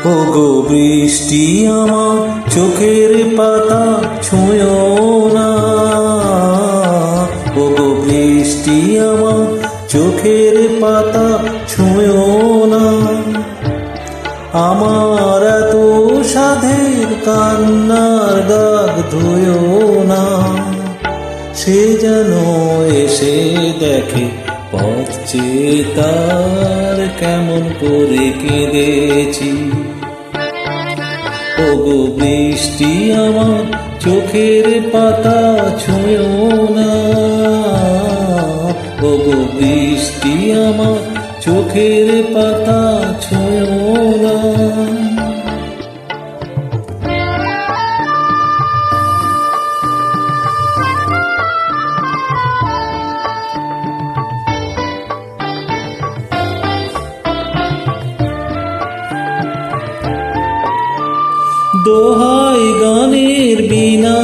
ওগো বৃষ্টি আমার চোখের পাতা ছুঁয়ো না, ওগো বৃষ্টি আমার চোখের পাতা ছুঁয়ো না। আমার এত সাধের কান্নার দাগ ধুয়ো না, সে যেন এসে দেখে পথ চেয়ে তার কেমন করে কেঁদেছি। ওগো বৃষ্টি আমার চোখের পাতা ছুঁয়ো না, ওগো বৃষ্টি আমার চোখের পাতা ছুঁয়ো না। দোহাই গানের বিনা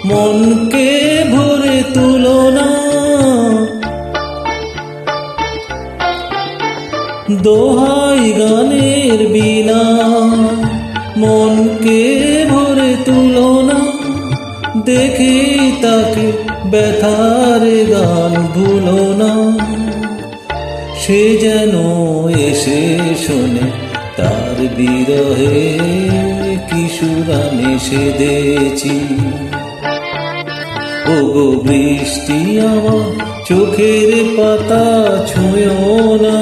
মনকে ভরে তুলো না, দোহাই গানের বিনা মনকে ভরে তুলো না। দেখে তাকে ব্যথার গান ভুলো না, সে যেন এসে শোনে তার বিরহে কিশোরানে সেদেছি। ওগো বৃষ্টি আমার চোখের পাতা ছুঁয়ো না,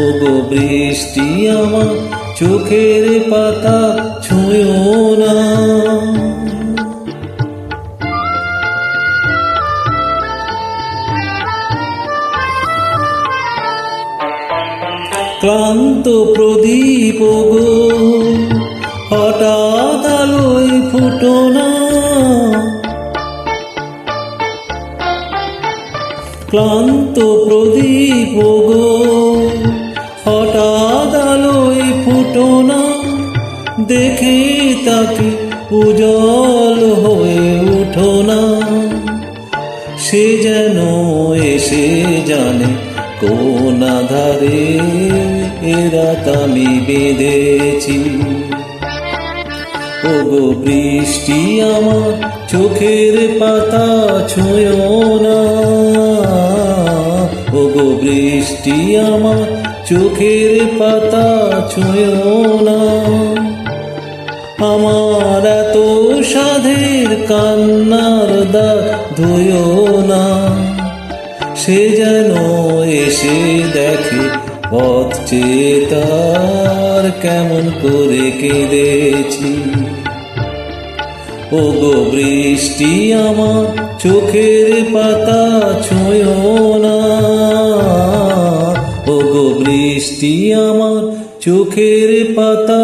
ওগো বৃষ্টি আমার চোখের পাতা ছুঁয়ো না। ক্লান্ত প্রদীপ গো হঠাৎ আলোয় ফুটো না, ক্লান্ত প্রদীপ গো হঠাৎ আলোয় ফুটো না। দেখে তাকে উজ্জ্বল হয়ে উঠো না, সে যেন এসে জানে কোন আধারে রাত আমি বেঁধেছি। ওগো বৃষ্টি আমার চোখের পাতা ছুঁয়ো না, ওগো বৃষ্টি আমার চোখের পাতা ছুঁয়ো না। আমার এত সাধের কান্নার দাগ ধুয়ো না, সে যেন এসে দেখে পথ চেয়ে তার কেমন করে কেঁদেছি। ওগো বৃষ্টি আমার চোখের পাতা ছুঁয়ো না, ওগো বৃষ্টি আমার চোখের পাতা